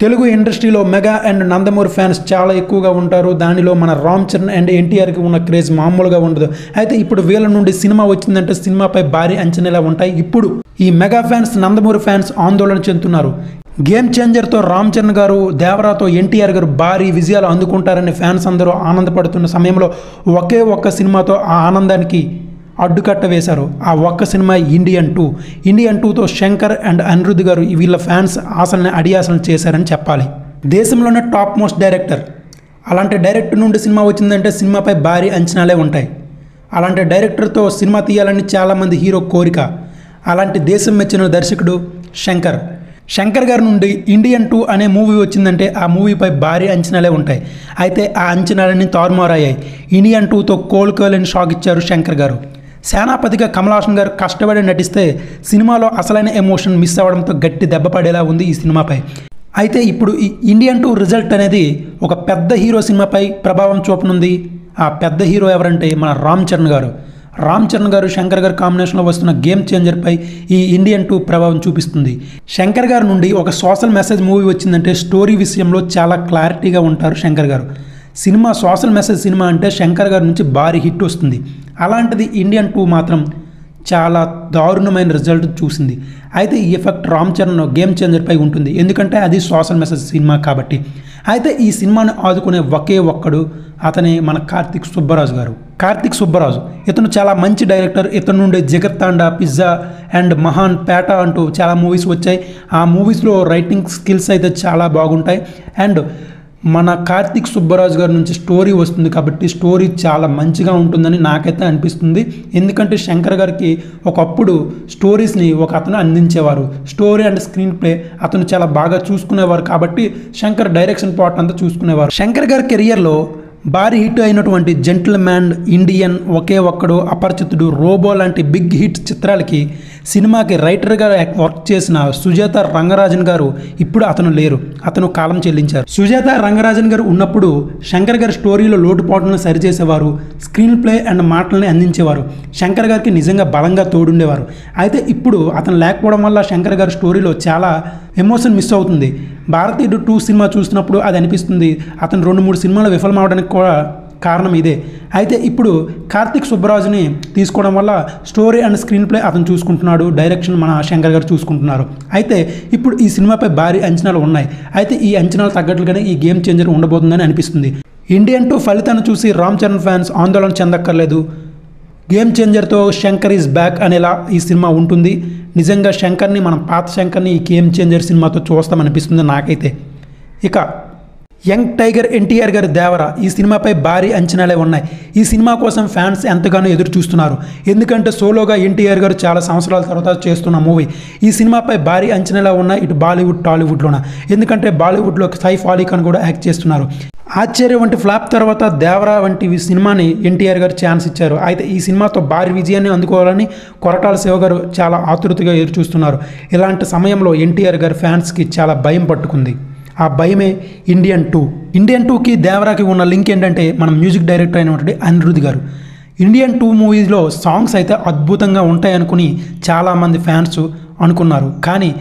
తెలుగు ఇండస్ట్రీలో mega and Nandamuri fans చాలా ఎక్కువగా ఉంటారు. దానిలో మన రామ్ చరణ్ అండ్ ఎన్టీఆర్కి ఉన్న క్రేజ్ మామూలుగా ఉండదు. అయితే ఇప్పుడు వీళ్ళ నుండి సినిమా వచ్చిందంటే సినిమాపై భారీ అంచనాలు ఉంటాయి. ఇప్పుడు ఈ మెగా ఫ్యాన్స్ నందమూరి ఫ్యాన్స్ ఆందోళన చెందుతున్నారు. గేమ్ చేంజర్తో రామ్ చరణ్ గారు, దేవరాతో ఎన్టీఆర్ గారు భారీ విజయాలు అందుకుంటారని ఫ్యాన్స్ అందరూ ఆనందపడుతున్న సమయంలో ఒకే ఒక్క సినిమాతో ఆ ఆనందానికి అడ్డుకట్ట వేశారు. ఆ ఒక్క సినిమా ఇండియన్ 2. ఇండియన్ 2తో శంకర్ అండ్ అనిరుద్ధ్ గారు వీళ్ళ ఫ్యాన్స్ ఆశల్ని అడియాసలు చేశారని చెప్పాలి. దేశంలోనే టాప్ మోస్ట్ డైరెక్టర్. అలాంటి డైరెక్టర్ నుండి సినిమా వచ్చిందంటే సినిమాపై భారీ అంచనాలే ఉంటాయి. అలాంటి డైరెక్టర్తో సినిమా తీయాలని చాలామంది హీరో కోరిక. అలాంటి దేశం మెచ్చిన దర్శకుడు శంకర్ గారి నుండి ఇండియన్ 2 అనే మూవీ వచ్చిందంటే ఆ మూవీపై భారీ అంచనాలే ఉంటాయి. అయితే ఆ అంచనాలన్నీ తారుమారయ్యాయి. ఇండియన్ 2తో కోలుకోలేని షాక్ ఇచ్చారు శంకర్ గారు. సేనాపతిగా కమల్ హాసన్ గారు కష్టపడి నటిస్తే సినిమాలో అసలైన ఎమోషన్ మిస్ అవ్వడంతో గట్టి దెబ్బ పడేలా ఉంది ఈ సినిమాపై. అయితే ఇప్పుడు ఈ ఇండియన్ 2 రిజల్ట్ అనేది ఒక పెద్ద హీరో సినిమాపై ప్రభావం చూపనుంది. ఆ పెద్ద హీరో ఎవరంటే మన రామ్ చరణ్ గారు శంకర్ గారు కాంబినేషన్లో వస్తున్న గేమ్ చేంజర్పై ఈ ఇండియన్ 2 ప్రభావం చూపిస్తుంది. శంకర్ గారి నుండి ఒక సోషల్ మెసేజ్ మూవీ వచ్చిందంటే స్టోరీ విషయంలో చాలా క్లారిటీగా ఉంటారు శంకర్ గారు. సినిమా సోషల్ మెసేజ్ సినిమా అంటే శంకర్ గారి నుంచి భారీ హిట్ వస్తుంది. అలాంటిది ఇండియన్ 2 మాత్రం చాలా దారుణమైన రిజల్ట్ చూసింది. అయితే ఈ ఎఫెక్ట్ రామ్ చరణ్ గేమ్ చేంజర్పై ఉంటుంది. ఎందుకంటే అది సోషల్ మెసేజ్ సినిమా కాబట్టి. అయితే ఈ సినిమాను ఆదుకునే ఒకే ఒక్కడు అతనే మన కార్తిక్ సుబ్బరాజు. ఇతను చాలా మంచి డైరెక్టర్. ఇతను నుండి జగత్తాండ, పిజ్జా అండ్ మహాన్, పేట అంటూ చాలా మూవీస్ వచ్చాయి. ఆ మూవీస్లో రైటింగ్ స్కిల్స్ అయితే చాలా బాగుంటాయి. అండ్ మన కార్తిక్ సుబ్బరాజు గారి నుంచి స్టోరీ వస్తుంది కాబట్టి స్టోరీ చాలా మంచిగా ఉంటుందని నాకైతే అనిపిస్తుంది. ఎందుకంటే శంకర్ గారికి ఒకప్పుడు స్టోరీస్ని ఒక అతను అందించేవారు. స్టోరీ అండ్ స్క్రీన్ ప్లే అతను చాలా బాగా చూసుకునేవారు కాబట్టి శంకర్ డైరెక్షన్ పార్ట్ అంతా చూసుకునేవారు. శంకర్ గారి కెరియర్లో భారీ హిట్ అయినటువంటి జెంటిల్ మ్యాన్, ఇండియన్, ఒకే ఒక్కడు, అపరిచితుడు, రోబో లాంటి బిగ్ హిట్ చిత్రాలకి సినిమాకి రైటర్గా వర్క్ చేసిన సుజాత రంగరాజన్ గారు ఇప్పుడు అతను లేరు. అతను కాలం చెల్లించారు. సుజాత రంగరాజన్ గారు ఉన్నప్పుడు శంకర్ గారి స్టోరీలో లోటుపాట్లను సరిచేసేవారు. స్క్రీన్ ప్లే అండ్ మాటలని అందించేవారు. శంకర్ గారికి నిజంగా బలంగా తోడుండేవారు. అయితే ఇప్పుడు అతను లేకపోవడం వల్ల శంకర్ గారి స్టోరీలో చాలా ఎమోషన్ మిస్ అవుతుంది. భారతీయుడు 2 సినిమా చూసినప్పుడు అది అనిపిస్తుంది. అతను 2-3 సినిమాలు విఫలమవడానికి కూడా కారణం ఇదే. అయితే ఇప్పుడు కార్తిక్ సుబ్బరాజుని తీసుకోవడం వల్ల స్టోరీ అండ్ స్క్రీన్ ప్లే అతను చూసుకుంటున్నాడు. డైరెక్షన్ మన శంకర్ గారు చూసుకుంటున్నారు. అయితే ఇప్పుడు ఈ సినిమాపై భారీ అంచనాలు ఉన్నాయి. అయితే ఈ అంచనాలు తగ్గట్లుగానే ఈ గేమ్ చేంజర్ ఉండబోతుందని అనిపిస్తుంది. ఇండియన్ 2 ఫలితాన్ని చూసి రామ్ చరణ్ ఫ్యాన్స్ ఆందోళన చెందక్కర్లేదు. గేమ్ చేంజర్తో శంకర్ ఈజ్ బ్యాక్ అనేలా ఈ సినిమా ఉంటుంది. నిజంగా శంకర్ని, మనం పాత శంకర్ని ఈ గేమ్ చేంజర్ సినిమాతో చూస్తామనిపిస్తుంది నాకైతే. ఇక యంగ్ టైగర్ ఎన్టీఆర్ గారి దేవరా ఈ సినిమాపై భారీ అంచనాలే ఉన్నాయి. ఈ సినిమా కోసం ఫ్యాన్స్ ఎంతగానో ఎదురు చూస్తున్నారు. ఎందుకంటే సోలోగా ఎన్టీఆర్ గారు చాలా సంవత్సరాల తర్వాత చేస్తున్న మూవీ. ఈ సినిమాపై భారీ అంచనాలే ఉన్నాయి ఇటు బాలీవుడ్, టాలీవుడ్లోన. ఎందుకంటే బాలీవుడ్లో సైఫ్ అలీ ఖాన్ కూడా యాక్ట్ చేస్తున్నారు. ఆశ్చర్య వంటి ఫ్లాప్ తర్వాత దేవరా వంటి సినిమాని ఎన్టీఆర్ గారు ఛాన్స్ ఇచ్చారు. అయితే ఈ సినిమాతో భారీ విజయాన్ని అందుకోవాలని కొరటాల శివ గారు చాలా ఆతృతగా ఎదురు చూస్తున్నారు. ఇలాంటి సమయంలో ఎన్టీఆర్ గారి ఫ్యాన్స్కి చాలా భయం పట్టుకుంది. ఆ భయమే ఇండియన్ 2. ఇండియన్ 2కి దేవరాకి ఉన్న లింక్ ఏంటంటే మన మ్యూజిక్ డైరెక్టర్ అయినటువంటి అనిరుద్ధ్ గారు. ఇండియన్ 2 మూవీలో సాంగ్స్ అయితే అద్భుతంగా ఉంటాయనుకుని చాలామంది ఫ్యాన్స్ అనుకున్నారు. కానీ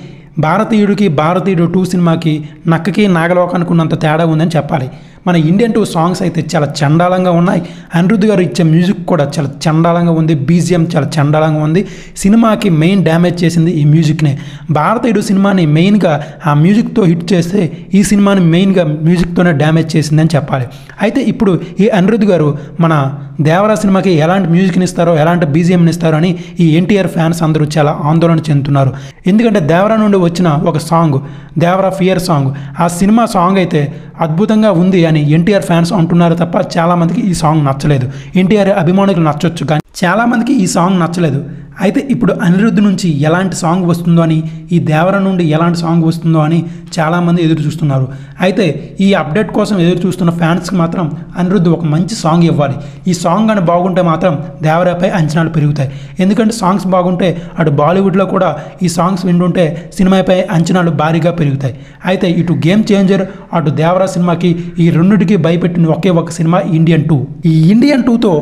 భారతీయుడు 2 సినిమాకి నక్కకి నాగలోకానికి ఉన్నంత తేడా ఉందని చెప్పాలి. మన ఇండియన్ 2 సాంగ్స్ అయితే చాలా చండాలంగా ఉన్నాయి. అనిరుద్ధ్ గారు ఇచ్చే మ్యూజిక్ కూడా చాలా చండాలంగా ఉంది. బీజిఎం చాలా చండాలంగా ఉంది. సినిమాకి మెయిన్ డ్యామేజ్ చేసింది ఈ మ్యూజిక్నే. భారతీయుడు సినిమాని మెయిన్గా ఆ మ్యూజిక్తో హిట్ చేస్తే ఈ సినిమాని మెయిన్గా మ్యూజిక్తోనే డ్యామేజ్ చేసిందని చెప్పాలి. అయితే ఇప్పుడు ఈ అనిరుద్ధ్ గారు మన దేవరా సినిమాకి ఎలాంటి మ్యూజిక్ని ఇస్తారో, ఎలాంటి బీజిఎంని ఇస్తారో అని ఈ ఎన్టీఆర్ ఫ్యాన్స్ అందరూ చాలా ఆందోళన చెందుతున్నారు. ఎందుకంటే దేవరా నుండి వచ్చిన ఒక సాంగ్, దేవరా ఫియర్ సాంగ్, ఆ సినిమా సాంగ్ అయితే అద్భుతంగా ఉంది అని ఎన్టీఆర్ ఫ్యాన్స్ అంటున్నారు తప్ప చాలామందికి ఈ సాంగ్ నచ్చలేదు. ఎన్టీఆర్ అభిమానులకు నచ్చొచ్చు కానీ చాలామందికి ఈ సాంగ్ నచ్చలేదు. అయితే ఇప్పుడు అనిరుద్ధ్ నుంచి ఎలాంటి సాంగ్ వస్తుందో అని, ఈ దేవర నుండి ఎలాంటి సాంగ్ వస్తుందో అని చాలామంది ఎదురు చూస్తున్నారు. అయితే ఈ అప్డేట్ కోసం ఎదురు చూస్తున్న ఫ్యాన్స్కి మాత్రం అనిరుద్ధ్ ఒక మంచి సాంగ్ ఇవ్వాలి. ఈ సాంగ్ అని బాగుంటే మాత్రం దేవరాపై అంచనాలు పెరుగుతాయి. ఎందుకంటే సాంగ్స్ బాగుంటే అటు బాలీవుడ్లో కూడా ఈ సాంగ్స్ వింటుంటే సినిమాపై అంచనాలు భారీగా పెరుగుతాయి. అయితే ఇటు గేమ్ చేంజర్, అటు దేవరా సినిమాకి ఈ రెండింటికి భయపెట్టిన ఒకే ఒక సినిమా ఇండియన్ 2. ఈ ఇండియన్ 2తో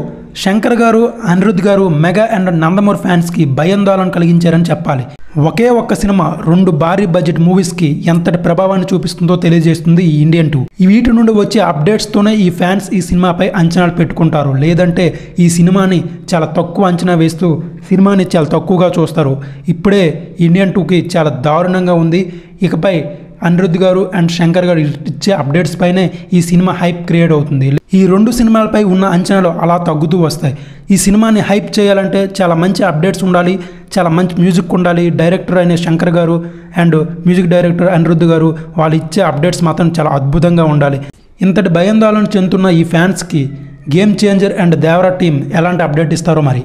శంకర్ గారు, అనిరుద్ధ్ గారు మెగా అండ్ నందమూరి ఫ్యాన్స్కి భయాందోళన కలిగించారని చెప్పాలి. ఒకే ఒక్క సినిమా 2 భారీ బడ్జెట్ మూవీస్కి ఎంతటి ప్రభావాన్ని చూపిస్తుందో తెలియజేస్తుంది ఈ ఇండియన్ 2. వీటి నుండి వచ్చే అప్డేట్స్తోనే ఈ ఫ్యాన్స్ ఈ సినిమాపై అంచనాలు పెట్టుకుంటారు. లేదంటే ఈ సినిమాని చాలా తక్కువ అంచనా వేస్తూ సినిమాని చాలా తక్కువగా చూస్తారు. ఇప్పుడే ఇండియన్ 2కి చాలా దారుణంగా ఉంది. ఇకపై అనిరుద్ధ్ గారు అండ్ శంకర్ గారు ఇచ్చే అప్డేట్స్ పైనే ఈ సినిమా హైప్ క్రియేట్ అవుతుంది. ఈ 2 సినిమాలపై ఉన్న అంచనాలు అలా తగ్గుతూ వస్తాయి. ఈ సినిమాని హైప్ చేయాలంటే చాలా మంచి అప్డేట్స్ ఉండాలి, చాలా మంచి మ్యూజిక్ ఉండాలి. డైరెక్టర్ అయిన శంకర్ గారు అండ్ మ్యూజిక్ డైరెక్టర్ అనిరుద్ధ్ గారు వాళ్ళు ఇచ్చే అప్డేట్స్ మాత్రం చాలా అద్భుతంగా ఉండాలి. ఇంతటి భయాందోళన చెందుతున్న ఈ ఫ్యాన్స్కి game changer and Devara team ఎలాంటి అప్డేట్ ఇస్తారో మరి.